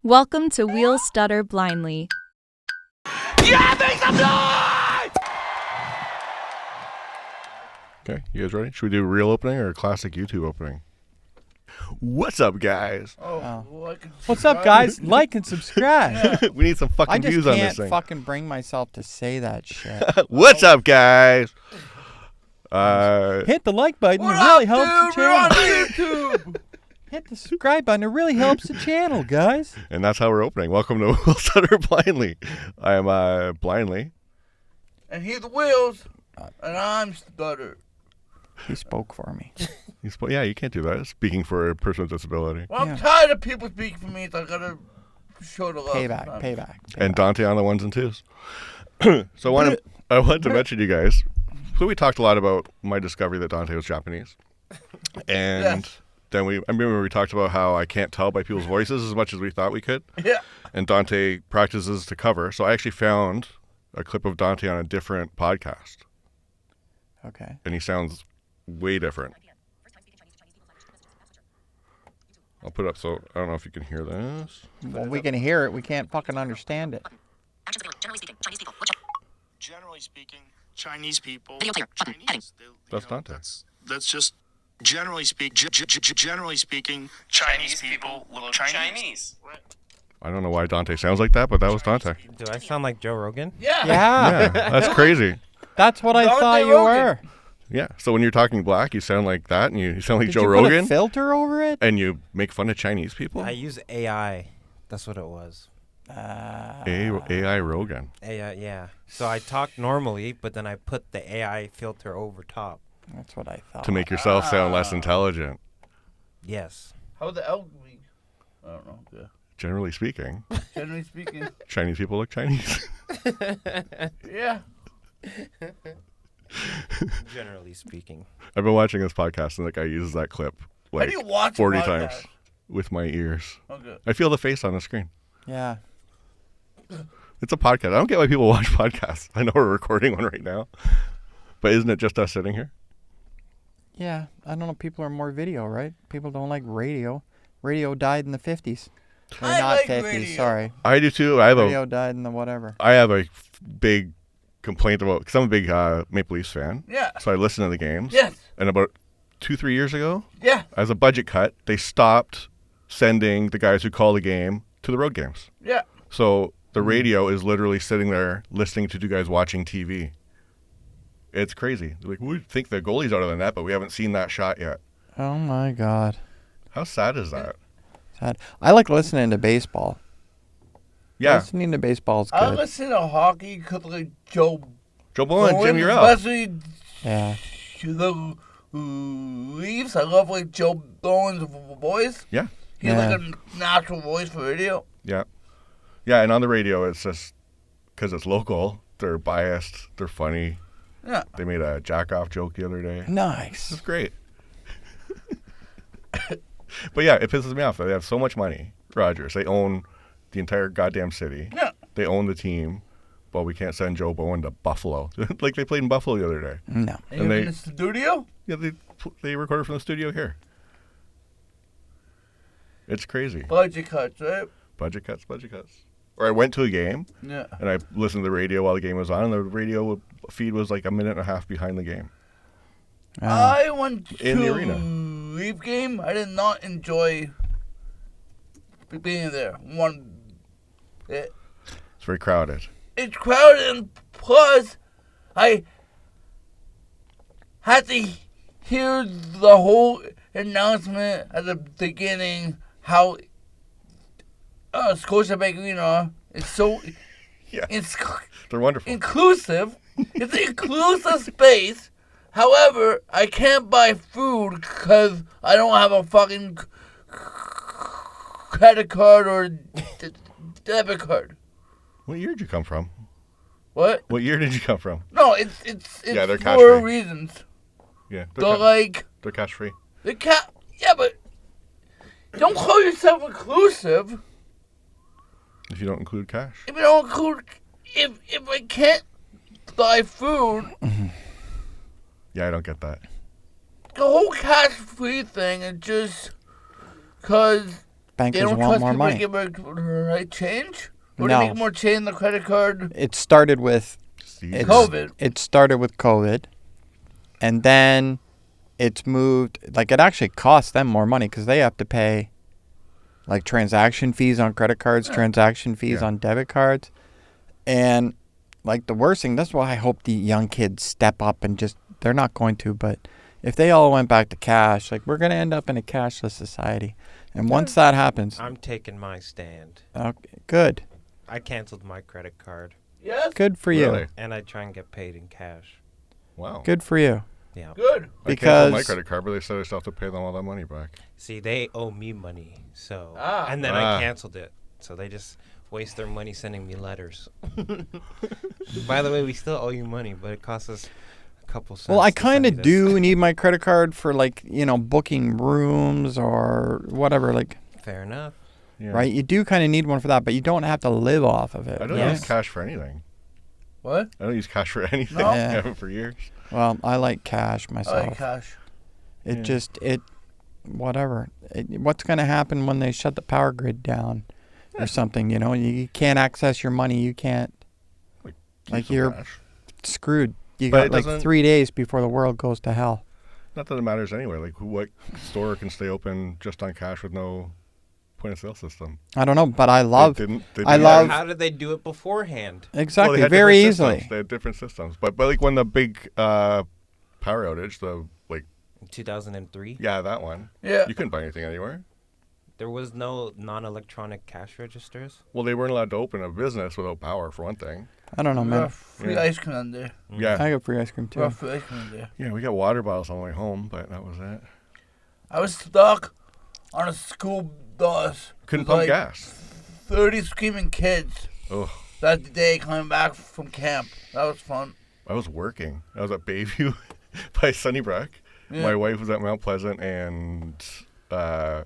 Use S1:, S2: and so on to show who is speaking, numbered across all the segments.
S1: Welcome to Wheal Stutter Blindly.
S2: Yeah, make some noise!
S3: Okay, you guys ready? Should we do a real opening or a classic YouTube opening? What's up, guys?
S4: What's up, guys? Like and subscribe.
S3: We need some fucking views on this
S4: I just
S3: thing.
S4: can't fucking bring myself to say that shit.
S3: What's up, guys?
S4: Hit the like button. It really helps the channel. Hit the subscribe button. It really helps the channel, guys.
S3: And that's how we're opening. Welcome to Wheal Stutter Blindly. I am Blindly.
S2: And he's Wheels, and I'm Stutter.
S4: He spoke for me.
S3: Yeah, you can't do that. Speaking for a person with disability.
S2: Well, I'm tired of people speaking for me, so I gotta show the love.
S4: Payback.
S3: And Dante on the ones and twos. So I wanted to mention to you guys. So we talked a lot about my discovery that Dante was Japanese. And
S2: Yes.
S3: then I remember we talked about how I can't tell by people's voices as much as we thought we could.
S2: Yeah.
S3: And Dante practices to cover. So I actually found a clip of Dante on a different podcast.
S4: Okay.
S3: And he sounds way different. I'll put it up so I don't know if you can hear this.
S4: Well, we can hear it. We can't fucking understand it.
S5: Generally speaking, Chinese people.
S3: That's Dante.
S5: That's just generally speaking, Chinese people look Chinese.
S3: I don't know why Dante sounds like that, but that was Dante.
S6: Do I sound like Joe Rogan?
S2: Yeah.
S3: Yeah, that's crazy.
S4: That's what I
S2: Dante
S4: thought you
S2: Rogan.
S4: were.
S3: Yeah, so when you're talking black, you sound like that, and you sound like
S4: Did
S3: Joe
S4: you
S3: Rogan,
S4: put a filter over it?
S3: and you make fun of Chinese people.
S6: I use AI. That's what it was.
S3: AI Rogan.
S6: AI, yeah. So I talk normally, but then I put the AI filter over top.
S4: That's what I thought.
S3: To make yourself sound less intelligent.
S6: Yes.
S2: How's the elderly? I don't know. Yeah.
S3: Generally speaking,
S2: Generally speaking.
S3: Chinese people look Chinese.
S2: Yeah.
S6: Generally speaking.
S3: I've been watching this podcast, and the guy uses that clip
S2: How
S3: like
S2: do you watch
S3: 40
S2: a podcast?
S3: times with my ears.
S2: Okay.
S3: I feel the face on the screen.
S4: Yeah.
S3: It's a podcast. I don't get why people watch podcasts. I know we're recording one right now, but isn't it just us sitting here?
S4: Yeah. I don't know. People are more video, right? People don't like radio. Radio died in the 50s. Or
S2: I
S4: not
S2: like
S4: 50s,
S2: radio.
S4: sorry.
S3: I do too. I have
S4: Radio died in the whatever.
S3: I have a big complaint about, because I'm a big Maple Leafs fan.
S2: Yeah.
S3: So I listen to the games.
S2: Yes.
S3: And about 2-3 years ago,
S2: Yeah.
S3: as a budget cut, they stopped sending the guys who call the game to the road games.
S2: Yeah.
S3: So the radio is literally sitting there listening to two guys watching TV. It's crazy. Like, we think the goalie's out of the net, but we haven't seen that shot yet.
S4: Oh, my God.
S3: How sad is that?
S4: Sad. I like listening to baseball.
S3: Yeah.
S4: Listening to baseball is
S2: I
S4: good.
S2: listen to hockey because like Joe
S3: Joe Bowen, Jim, you're up.
S2: especially
S4: Yeah.
S2: the Leafs. I love like Joe Bowen's voice.
S3: Yeah.
S2: He's like a natural voice for radio.
S3: Yeah. Yeah, and on the radio, it's just because it's local. They're biased. They're funny.
S2: Yeah.
S3: They made a jack-off joke the other day.
S4: Nice.
S3: It's great. But yeah, it pisses me off that they have so much money. Rogers, they own the entire goddamn city.
S2: Yeah.
S3: They own the team, but we can't send Joe Bowen to Buffalo. Like they played in Buffalo the other day.
S4: No.
S2: And
S3: they-
S2: in the studio?
S3: Yeah, they recorded from the studio here. It's crazy.
S2: Budget cuts, right?
S3: Budget cuts. Or I went to a game,
S2: Yeah.
S3: and I listened to the radio while the game was on, and the radio feed was like a minute and a half behind the game.
S2: I went to
S3: In the arena.
S2: Leaf game. I did not enjoy being there.
S3: It's very crowded.
S2: It's crowded, and plus, I had to hear the whole announcement at the beginning how Scotiabank Arena is so
S3: Yeah,
S2: it's
S3: they're wonderful.
S2: inclusive. It's an inclusive space. However, I can't buy food because I don't have a fucking credit card or debit card.
S3: What year did you come from?
S2: What?
S3: What year did you come from?
S2: No, it's
S3: Yeah, they're
S2: for
S3: cash-free.
S2: reasons.
S3: Yeah,
S2: They're like
S3: they're cash free.
S2: the cat. Yeah, but don't call yourself inclusive
S3: If you don't include cash.
S2: if you don't include if I can't buy food.
S3: Yeah, I don't get that.
S2: The whole cash free thing is just because
S4: bankers
S2: don't
S4: want
S2: trust
S4: more
S2: people
S4: money.
S2: to give the right change? Or
S4: No.
S2: to make more change in the credit card?
S4: It started with
S3: Caesar.
S2: COVID.
S4: It started with COVID, and then it's moved. Like, it actually costs them more money because they have to pay, like, transaction fees on credit cards, transaction fees
S3: Yeah.
S4: on debit cards, and like the worst thing. That's why I hope the young kids step up and just. They're not going to, but if they all went back to cash, like, we're gonna end up in a cashless society, and once that happens,
S6: I'm taking my stand.
S4: okay, good,
S6: I canceled my credit card,
S2: Yes.
S4: good for you,
S3: Really?
S6: and I try and get paid in cash.
S3: Wow.
S4: good for you.
S6: Yeah.
S2: Good.
S3: I canceled my
S4: Because-
S3: credit card, but they said I still have to pay them all that money back.
S6: See, they owe me money, so and then
S3: Ah.
S6: I canceled it. So they just waste their money sending me letters. By the way, we still owe you money, but it costs us a couple cents.
S4: Well, I
S6: to
S4: kind
S6: send
S4: of
S6: you this.
S4: do need my credit card for, like, booking rooms or whatever, like,
S6: Fair enough.
S3: Yeah.
S4: right? You do kind of need one for that, but you don't have to live off of it.
S3: I don't
S4: right?
S3: use cash for anything.
S2: What?
S3: I don't use cash for anything.
S2: No?
S3: I
S4: Yeah.
S3: haven't for years.
S4: Well, I like cash
S2: I
S4: myself.
S2: like cash.
S4: Whatever. What's going to happen when they shut the power grid down or something? You can't access your money. You can't.
S3: Keep
S4: Like,
S3: some
S4: you're
S3: cash.
S4: screwed. You
S3: But
S4: got
S3: it
S4: like
S3: doesn't-
S4: 3 days before the world goes to hell.
S3: Not that it matters anyway. Like, what store can stay open just on cash with no point of sale system?
S4: I don't know, but I love.
S3: They
S4: I
S3: didn't-
S4: love-
S6: How did they do it beforehand?
S4: Exactly.
S3: Well, they had
S4: very
S3: different
S4: easily.
S3: systems. They had different systems. But like when the big power outage,
S6: In 2003,
S3: yeah, that one.
S2: Yeah.
S3: You couldn't buy anything anywhere.
S6: there was no non-electronic cash registers.
S3: Well, they weren't allowed to open a business without power, for one thing.
S4: I don't know,
S2: We
S4: man.
S2: got free
S3: Yeah.
S2: ice cream on there.
S3: Yeah.
S4: I got free ice cream
S2: We
S4: too.
S2: got free ice cream on there.
S3: Yeah, we got water bottles on the way home, but that was it.
S2: I was stuck on a school bus.
S3: Couldn't
S2: with
S3: pump
S2: like
S3: gas.
S2: 30 screaming kids
S3: Ugh.
S2: that day coming back from camp. That was fun.
S3: I was working. I was at Bayview by Sunnybrook.
S2: Yeah.
S3: My wife was at Mount Pleasant and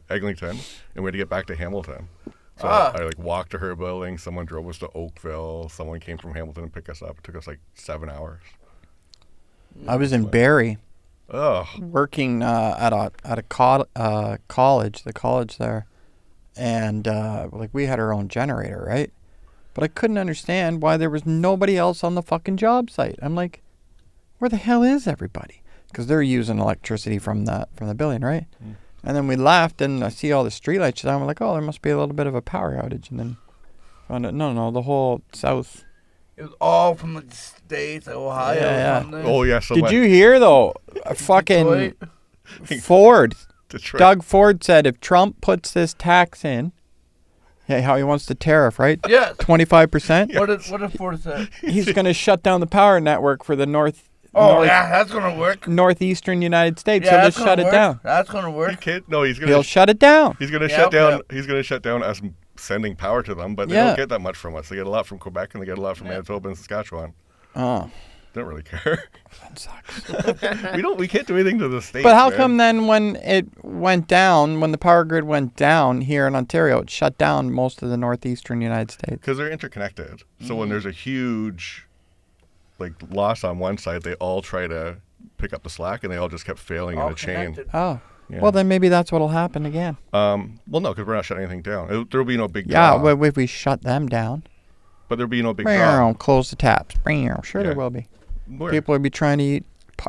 S3: Eglinton, and we had to get back to Hamilton. So I walked to her building. Someone drove us to Oakville. Someone came from Hamilton and picked us up. It took us like 7 hours.
S4: I was in Barrie
S3: Ugh.
S4: working at a college, the college there, and like, we had our own generator, right? But I couldn't understand why there was nobody else on the fucking job site. I'm like, where the hell is everybody? Because they're using electricity from the building, right?
S3: Mm.
S4: And then we left, and I see all the streetlights down. I'm like, oh, there must be a little bit of a power outage. And then found out, no, the whole south.
S2: It was all from the States, like Ohio.
S4: Yeah.
S2: or something.
S3: Oh, yeah. So
S4: Did you hear, though? Fucking
S2: Detroit.
S4: Ford.
S3: Detroit.
S4: Doug Ford said if Trump puts this tax in, how he wants the tariff, right?
S2: Yes.
S4: 25%.
S2: What did Ford say?
S4: He's going to shut down the power network for the
S2: Oh, yeah, that's going to work.
S4: northeastern United States.
S2: Yeah,
S4: He'll
S2: that's
S4: just
S2: gonna
S4: shut it
S2: work.
S4: down.
S2: That's going to work.
S3: Kid? No, he's
S4: He'll
S3: gonna.
S4: shut it down.
S3: He's gonna
S2: Yeah,
S3: shut down.
S2: yeah.
S3: He's gonna shut down us sending power to them, but they
S4: Yeah.
S3: don't get that much from us. They get a lot from Quebec and they get a lot from Manitoba and Saskatchewan.
S4: Oh,
S3: They don't really care.
S4: that sucks.
S3: We can't do anything to the states.
S4: But how
S3: man.
S4: come then when it went down, when the power grid went down here in Ontario, it shut down most of the northeastern United States?
S3: Because they're interconnected. So when there's a huge loss on one side, they all try to pick up the slack, and they all just kept failing in
S2: All
S3: a chain.
S2: connected.
S4: Oh.
S3: Yeah.
S4: Well, then maybe that's what'll happen again.
S3: Well, no, because we're not shutting anything down. There'll be no big
S4: Yeah,
S3: draw.
S4: well, if we shut them down,
S3: But there'll be no big draw.
S4: close the taps. Sure,
S3: Yeah.
S4: there will be.
S3: Where?
S4: People will be trying to eat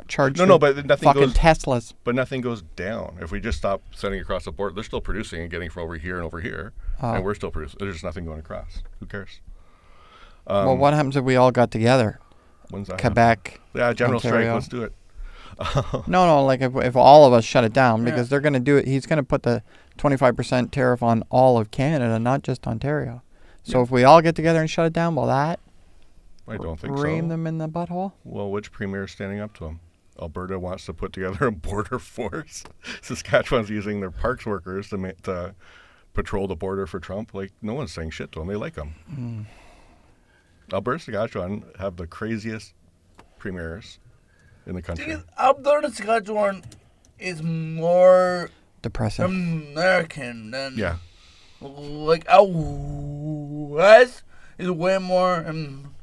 S4: charged.
S3: No, but nothing
S4: fucking
S3: goes.
S4: Teslas.
S3: But nothing goes down. If we just stop sending across the board, they're still producing and getting from over here and over here,
S4: Oh.
S3: and we're still producing. There's just nothing going across. Who cares?
S4: Well, what happens if we all got together?
S3: When's that?
S4: Quebec.
S3: happen? Yeah, general strike.
S4: Ontario.
S3: Let's do it.
S4: No, like if all of us shut it down, because they're going to do it. He's going to put the 25% tariff on all of Canada, not just Ontario. So if we all get together and shut it down, will that
S3: I don't think
S4: ream
S3: so.
S4: them in the butthole?
S3: Well, which premier is standing up to him? Alberta wants to put together a border force. Saskatchewan's using their parks workers to patrol the border for Trump. Like, no one's saying shit to him. They like him. Alberta, Saskatchewan have the craziest premiers in the country.
S2: Alberta, Saskatchewan is more
S4: Depressing.
S2: American than
S3: Yeah.
S2: like out west is way more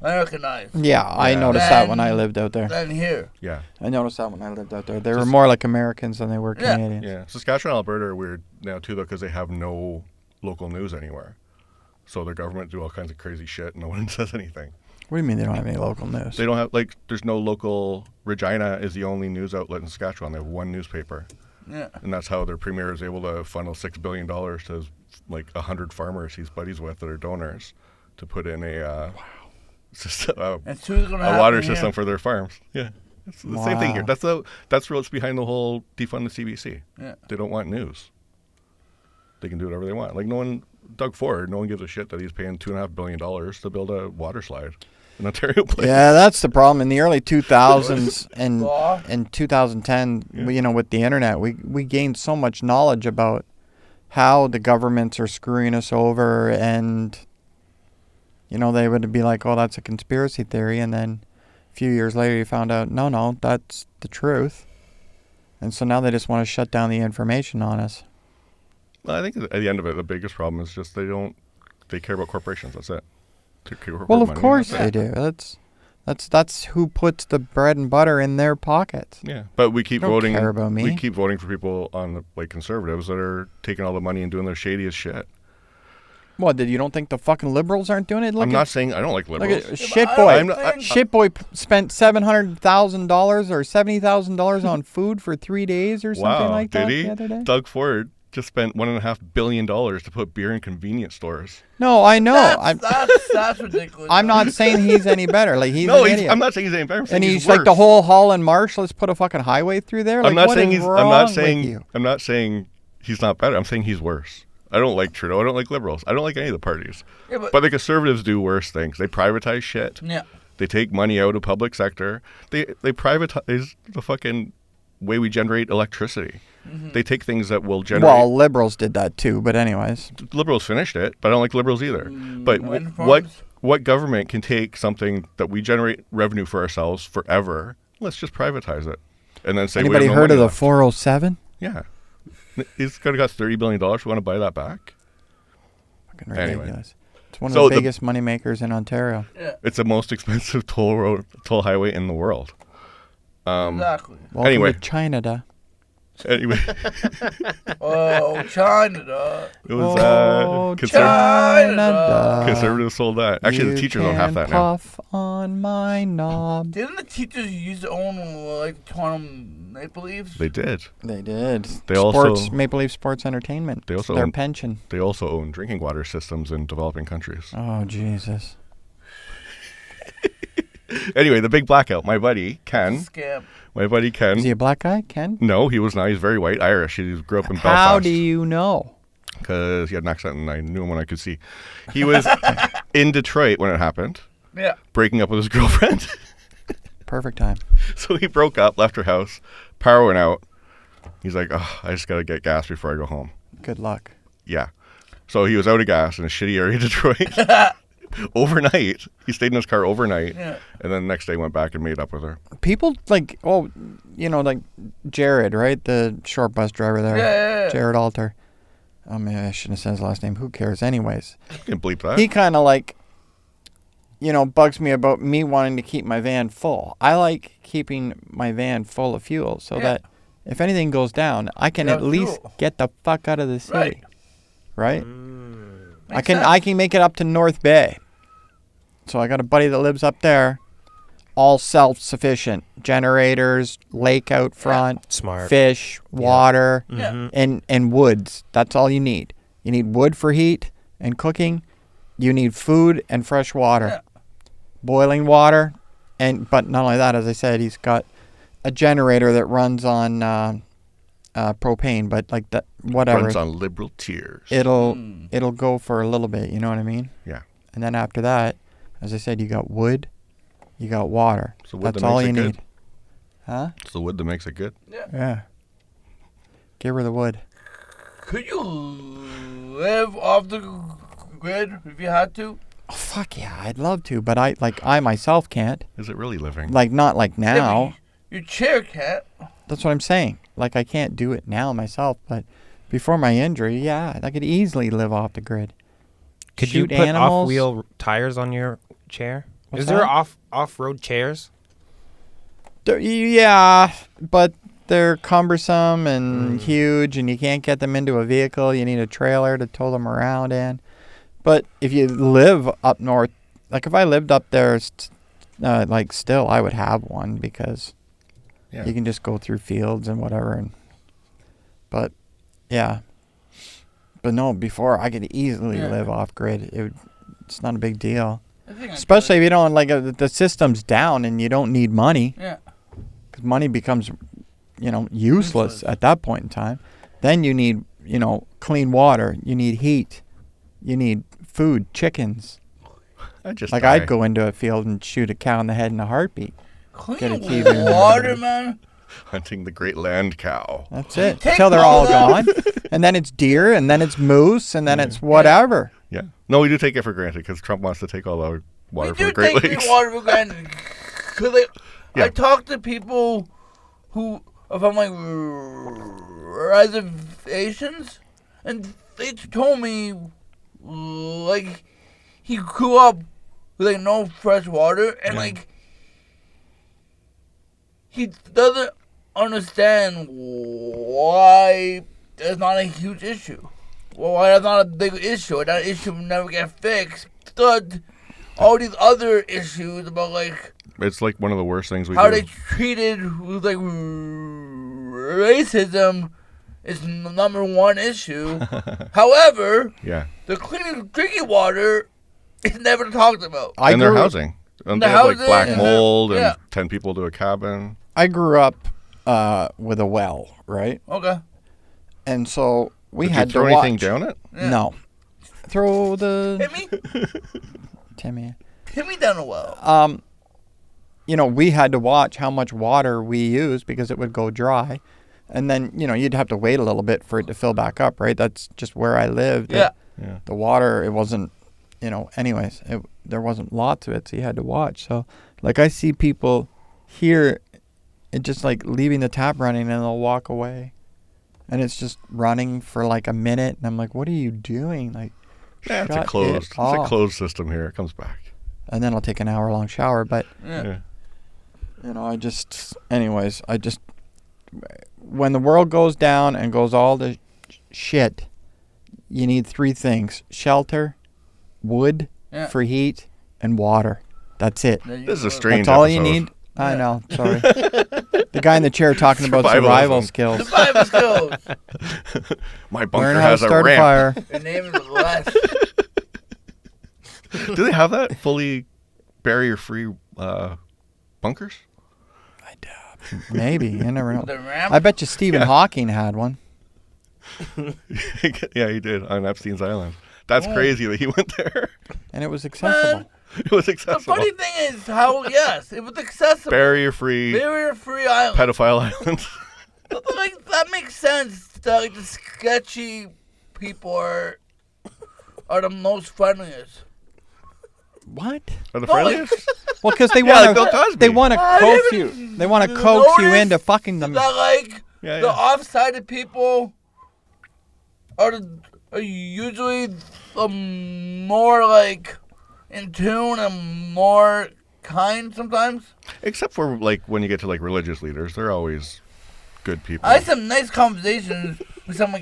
S2: Americanized
S4: Yeah, I
S3: Yeah.
S4: noticed that when I lived out there.
S2: than here.
S3: Yeah.
S4: I noticed that when I lived out there. They were more like Americans than they were
S2: Yeah.
S4: Canadians.
S3: Yeah. Saskatchewan and Alberta are weird now, too, though, because they have no local news anywhere. So the government do all kinds of crazy shit, and no one says anything.
S4: What do you mean they don't have any local news?
S3: They don't have, like, there's no local. Regina is the only news outlet in Saskatchewan. They have one newspaper.
S2: Yeah.
S3: And that's how their premier is able to funnel $6 billion to, like, 100 farmers he's buddies with that are donors to put in a system,
S2: And soon gonna
S3: a water
S2: happen here.
S3: system for their farms. Yeah. It's the same thing here. That's what's behind the whole defund the CBC.
S2: Yeah.
S3: They don't want news. They can do whatever they want. Like, Doug Ford, no one gives a shit that he's paying $2.5 billion to build a water slide in Ontario Place.
S4: Yeah, that's the problem. In the early 2000s
S2: Law.
S4: and 2010, with the internet, we gained so much knowledge about how the governments are screwing us over, and they would be like, "Oh, that's a conspiracy theory," and then a few years later, you found out, no, that's the truth, and so now they just want to shut down the information on us.
S3: Well, I think at the end of it, the biggest problem is just they care about corporations. That's it.
S4: Well, of course they do. That's who puts the bread and butter in their pockets.
S3: Yeah, but we keep
S4: They don't
S3: voting.
S4: care about me.
S3: We keep voting for people on the, like, conservatives that are taking all the money and doing their shadiest shit.
S4: What? You don't think the fucking liberals aren't doing it?
S3: I'm not saying I don't like
S4: Look
S3: liberals.
S4: at Shit
S2: I
S4: Boy.
S2: don't think-
S4: Shit Boy spent $700,000 or $70,000 on food for 3 days or something
S3: Wow,
S4: like that
S3: did he?
S4: the other day.
S3: Doug Ford just spent $1.5 billion to put beer in convenience stores.
S4: No, I know.
S2: That's ridiculous.
S4: I'm not saying he's any better. Like he's
S3: No,
S4: an idiot.
S3: I'm not saying he's any better. I'm saying
S4: and
S3: he's
S4: he's like the
S3: worse.
S4: whole Holland Marsh. Let's put a fucking highway through there. Like,
S3: I'm not
S4: what
S3: saying
S4: is
S3: he's.
S4: wrong
S3: I'm not
S4: with
S3: saying.
S4: you?
S3: I'm not saying he's not better. I'm saying he's worse. I don't like Trudeau. I don't like liberals. I don't like any of the parties.
S2: Yeah,
S3: But the conservatives do worse things. They privatize shit.
S2: Yeah.
S3: They take money out of public sector. They privatize the fucking way we generate electricity.
S2: Mm-hmm.
S3: They take things that will generate.
S4: Well, liberals did that too. But anyways,
S3: Liberals finished it, but I don't like liberals either. But
S2: wind
S3: what
S2: farms?
S3: what government can take something that we generate revenue for ourselves forever? Let's just privatize it, and then say we
S4: anybody
S3: have no
S4: heard of
S3: money
S4: the
S3: left.
S4: 407?
S3: Yeah, he's got $30 billion. We want to buy that back.
S4: Fucking
S3: Anyway.
S4: ridiculous. It's one of
S3: So
S4: the
S3: the-
S4: biggest money makers in Ontario.
S2: Yeah.
S3: It's the most expensive toll highway in the world.
S2: Exactly.
S4: Welcome
S3: Anyway.
S4: to China.
S3: Anyway,
S2: Oh, China.
S3: it was
S2: China.
S3: conservatives sold that. Actually, the teachers don't have that now.
S4: Puff on my knob.
S2: Didn't the teachers use their own, like, Toronto Maple Leafs?
S3: They did.
S4: They did.
S3: They
S4: Sports,
S3: also-
S4: Maple Leaf Sports Entertainment.
S3: They also
S4: their
S3: own-
S4: pension.
S3: They also own drinking water systems in developing countries.
S4: Oh Jesus.
S3: Anyway, the big blackout. My buddy Ken.
S2: Scam.
S3: My buddy Ken.
S4: Is he a black guy, Ken?
S3: No, he was not. He's very white, Irish. He grew up in
S4: How
S3: Belfast.
S4: do you know?
S3: Because he had an accent, and I knew him when I could see. He was in Detroit when it happened,
S2: Yeah.
S3: breaking up with his girlfriend.
S4: Perfect time.
S3: So he broke up, left her house, power went out. He's like, oh, I just got to get gas before I go home.
S4: Good luck.
S3: Yeah. So he was out of gas in a shitty area of Detroit. Overnight. He stayed in his car overnight.
S2: Yeah.
S3: And then the next day went back and made up with her.
S4: People like, like Jared, right? The short bus driver there.
S2: Yeah.
S4: Jared Alter. Oh man, I shouldn't have said his last name. Who cares? Anyways,
S3: You can bleep that.
S4: he kind of like, bugs me about me wanting to keep my van full. I like keeping my van full of fuel so that if anything goes down, I can
S2: You
S4: at
S2: have
S4: least
S2: fuel.
S4: get the fuck out of the city. Right?
S2: Makes
S4: I can make it up to North Bay. So I got a buddy that lives up there. All self-sufficient. Generators, lake out front,
S6: Smart.
S4: fish, water,
S2: Yeah.
S4: and woods. That's all you need. You need wood for heat and cooking. You need food and fresh water.
S2: Yeah.
S4: Boiling water. But not only that, as I said, he's got a generator that runs on propane, but like that, whatever.
S3: Runs on liberal tears.
S4: It'll go for a little bit, you know what I mean?
S3: Yeah.
S4: And then after that, as I said, you got wood, you got water.
S3: So wood
S4: That's
S3: that
S4: all
S3: makes
S4: you
S3: it good.
S4: need. Huh?
S3: It's the wood that makes it good.
S4: Yeah. Give her the wood.
S2: Could you live off the grid if you had to?
S4: Oh, fuck yeah, I'd love to, but I myself can't.
S3: Is it really living?
S4: Like, not like
S2: Yeah,
S4: now.
S2: but your chair can't.
S4: That's what I'm saying. Like, I can't do it now myself, but before my injury, yeah, I could easily live off the grid.
S6: Could
S4: Shoot
S6: you put
S4: animals.
S6: off-wheel tires on your chair?
S4: What's
S6: Is there
S4: that?
S6: off-road chairs?
S4: Yeah, but they're cumbersome and huge, and you can't get them into a vehicle. You need a trailer to tow them around in. But if you live up north, like if I lived up there, still I would have one because you can just go through fields and whatever. But yeah. But no, before I could easily live off grid. It's not a big deal. Especially if you don't the system's down and you don't need money.
S2: Yeah.
S4: Because money becomes, useless at that point in time. Then you need, clean water. You need heat. You need food, chickens. I'd go into a field and shoot a cow in the head in a heartbeat.
S2: Clean water, man.
S3: Hunting the great land cow.
S4: That's it. Until they're all gone. And then it's deer, and then it's moose, and then it's whatever.
S3: Yeah. No, we do take it for granted because Trump wants to take all our water from the Great Lakes.
S2: We do take water for granted. I talk to people who are from reservations, and they told me he grew up with no fresh water, and he doesn't understand why it's not a huge issue. Well, why it's not a big issue, and that issue will never get fixed. All these other issues about
S3: it's like one of the worst things we
S2: how
S3: do.
S2: they treated with racism is number one issue. However, the clean drinking water is never talked about.
S3: And their housing. And they have black mold and 10 people to a cabin.
S4: I grew up with a well, right?
S2: Okay.
S4: And so we
S3: Did
S4: had
S3: you throw
S4: to
S3: anything
S4: watch.
S3: down it?
S4: Yeah. No. Throw the...
S2: Timmy
S4: Timmy
S2: down a well.
S4: We had to watch how much water we used because it would go dry. And then, you'd have to wait a little bit for it to fill back up, right? That's just where I lived.
S2: Yeah.
S4: The water, it wasn't, anyways, there wasn't lots of it, so you had to watch. So, I see people here, it just leaving the tap running and they'll walk away. And it's just running for a minute. And I'm like, what are you doing?
S3: It's a closed. It's a closed system here. It comes back.
S4: And then I'll take an hour-long shower. But, when the world goes down and goes all to shit, you need three things. Shelter, wood for heat, and water. That's it.
S3: This is a strange
S4: That's all
S3: episode.
S4: you need? I know. Sorry. The guy in the chair talking about survival skills.
S2: Survival skills.
S3: My bunker
S4: Learn how
S3: has
S4: to start
S3: a
S4: a
S3: ramp.
S4: fire.
S2: Your name is Les.
S3: Do they have that? Fully barrier-free bunkers?
S4: I doubt. Maybe. You never know.
S2: The ramp?
S4: I bet you Stephen Hawking had one.
S3: Yeah, he did on Epstein's Island. That's crazy that he went there.
S4: And it was accessible.
S2: Man,
S3: It was accessible.
S2: the funny thing is how, it was accessible.
S3: Barrier-free
S2: island.
S3: pedophile island.
S2: That makes sense. The sketchy people are the most friendliest.
S4: What?
S3: Are the friendliest?
S4: Well, because they
S3: like Bill
S4: want
S3: Cosby.
S4: to coax you. They want to coax you into fucking them.
S2: That
S3: Yeah,
S2: the
S3: yeah.
S2: off-sided people are usually more in tune and more kind sometimes.
S3: Except for when you get to religious leaders, they're always good people.
S2: I had some nice conversations with some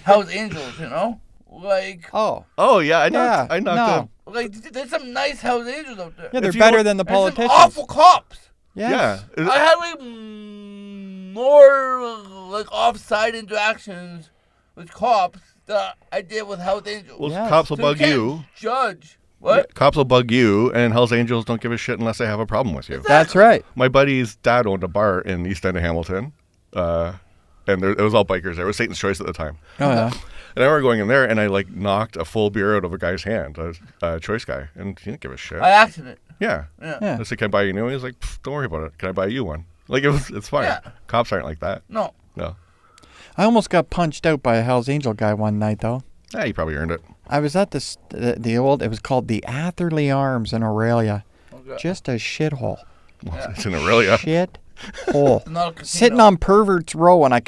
S2: Hell's Angels,
S3: Oh yeah, I knocked
S2: there's some nice Hell's Angels out there.
S4: Yeah, they're better than the
S2: There's some
S4: politicians.
S2: awful cops.
S4: Yes.
S3: Yeah.
S2: I had more off-side interactions with cops that I did with Hell's Angels.
S3: Well,
S4: Yes.
S3: cops will
S2: So
S3: bug
S2: can't
S3: you.
S2: Judge what?
S3: Cops will bug you, and Hell's Angels don't give a shit unless they have a problem with you.
S4: That's right.
S3: My buddy's dad owned a bar in East End of Hamilton, and it was all bikers there. It was Satan's Choice at the time.
S4: Oh, yeah.
S3: And I remember going in there, and I knocked a full beer out of a guy's hand, a choice guy, and he didn't give a shit.
S2: By accident.
S3: Yeah.
S4: Yeah.
S3: I said, "Can I buy you a new one?" He's like, "Don't worry about it. Can I buy you one?" It's fine.
S2: Yeah.
S3: Cops aren't like that.
S2: No.
S3: No.
S4: I almost got punched out by a Hell's Angel guy one night, though.
S3: Yeah, you probably earned it.
S4: I was at it was called the Atherley Arms in Aurelia.
S2: Okay.
S4: Just a shithole.
S3: Well, it's in Aurelia.
S4: Shit hole.
S2: Not a casino.
S4: Sitting on Pervert's Row, and I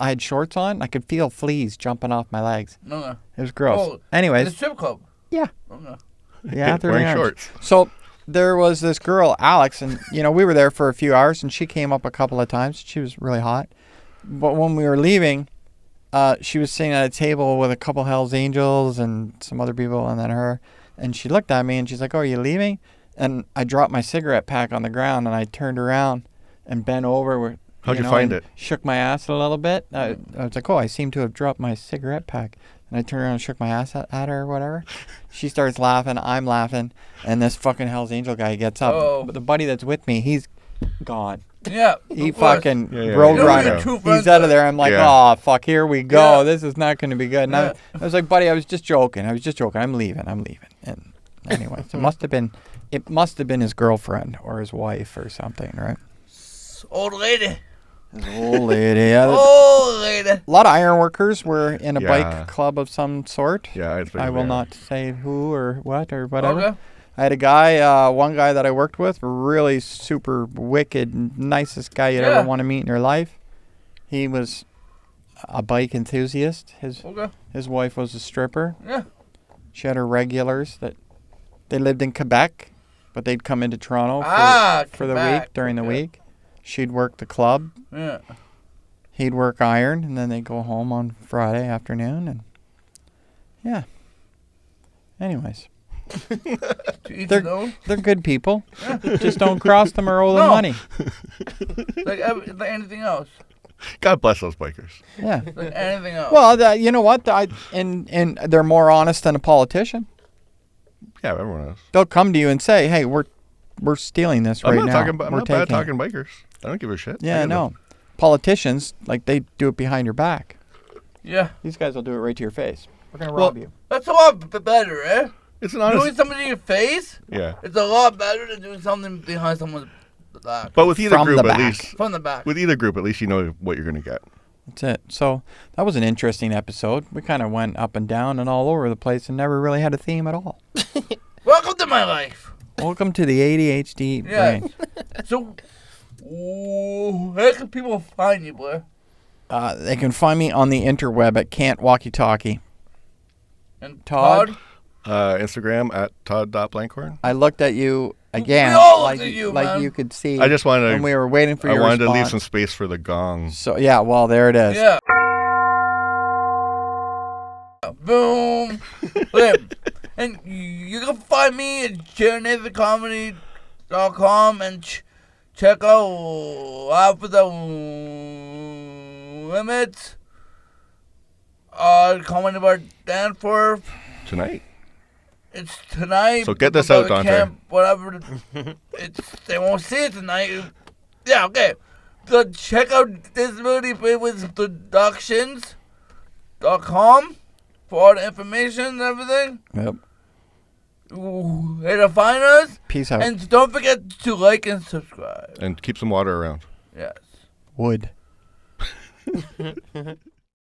S4: had shorts on. I could feel fleas jumping off my legs.
S2: No.
S4: It was gross.
S2: Oh, the
S4: Anyways,
S2: strip club.
S4: yeah.
S2: Okay.
S4: The Atherley
S3: Wearing
S4: Arms.
S3: shorts.
S4: So there was this girl, Alex, and we were there for a few hours, and she came up a couple of times. She was really hot. But when we were leaving, she was sitting at a table with a couple Hells Angels and some other people, and then her. And she looked at me and she's like, "Oh, are you leaving?" And I dropped my cigarette pack on the ground, and I turned around and bent over.
S3: How'd you find it?
S4: Shook my ass a little bit. I was like, "Oh, I seem to have dropped my cigarette pack." And I turned around and shook my ass at her or whatever. She starts laughing. I'm laughing. And this fucking Hells Angel guy gets up.
S2: Oh.
S4: But the buddy that's with me, he's gone.
S2: Yeah.
S4: He
S2: of course.
S4: fucking
S3: Yeah.
S4: road
S3: You know
S4: runner.
S3: your
S2: true
S4: He's
S2: friends
S4: out of there. I'm like,
S3: Yeah.
S4: oh, fuck, here we go.
S2: Yeah.
S4: This is not going to be good. And I was like, buddy, I was just joking. I'm leaving. And anyway, it must have been his girlfriend or his wife or something, right?
S2: Old lady.
S4: His old lady. Yeah.
S2: Old lady.
S4: A lot of iron workers were in a
S3: Yeah.
S4: bike club of some sort.
S3: Yeah,
S4: I will not say who or what or whatever.
S2: Okay.
S4: I had a guy, one guy that I worked with, really super wicked, nicest guy you'd
S2: Yeah.
S4: ever want to meet in your life. He was a bike enthusiast.
S2: Okay.
S4: His wife was a stripper.
S2: Yeah.
S4: She had her regulars that they lived in Quebec, but they'd come into Toronto for the
S2: Quebec.
S4: week, during the
S2: Okay.
S4: week. She'd work the club.
S2: Yeah.
S4: He'd work iron, and then they'd go home on Friday afternoon. And yeah. Anyways.
S2: To each his own.
S4: They're good people. Just don't cross them or owe them
S2: No.
S4: money.
S2: Like anything else.
S3: God bless those bikers.
S4: Yeah.
S2: Like anything else.
S4: Well, you know what? And they're more honest than a politician.
S3: Yeah, everyone is.
S4: They'll come to you and say, "Hey, we're stealing this right
S3: I'm
S4: now.
S3: not talking. I'm
S4: We're
S3: not bad
S4: taking it."
S3: talking bikers. I don't give a shit.
S4: Yeah, I
S3: get
S4: know.
S3: them.
S4: Politicians, like, they do it behind your back.
S2: yeah.
S4: These guys will do it right to your face. We're gonna
S3: Well-
S4: rob you.
S2: That's a lot better, eh?
S3: It's an honest.
S2: Doing something to your face,
S3: Yeah,
S2: it's a lot better than doing something behind someone's back.
S3: but with either
S4: From
S3: group,
S4: the
S3: at
S4: back.
S3: least
S2: From the back.
S3: with either group, at least you know what you're gonna get.
S4: That's it. So that was an interesting episode. We kind of went up and down and all over the place and never really had a theme at all.
S2: Welcome to my life.
S4: Welcome to the ADHD
S2: Yeah.
S4: brain.
S2: So, where can people find you, Blair?
S4: They can find me on the interweb at Can't Walkie Talkie.
S2: And
S4: Todd?
S3: Instagram at Todd.Blenkhorn.
S4: I looked at you again,
S2: We all
S4: like
S2: looked at you,
S4: like
S2: man.
S4: you could see.
S3: I just wanted
S4: when we were waiting for
S3: I
S4: your
S3: wanted to leave
S4: response.
S3: some space for the gong.
S4: So yeah, well there it is.
S2: Yeah. Boom. Okay. And you can find me at JaredNathanComedy.com and check out After the Limits. Comedy Bar Danforth.
S3: Tonight.
S2: It's tonight.
S3: So get this
S2: but
S3: out,
S2: we
S3: Dante.
S2: can't- Whatever. They won't see it tonight. Yeah, okay. So check out Disability Productions.com for all the information and everything.
S4: Yep.
S2: Where to find us.
S4: Peace out.
S2: And don't forget to like and subscribe.
S3: And keep some water around.
S2: Yes.
S4: Wood.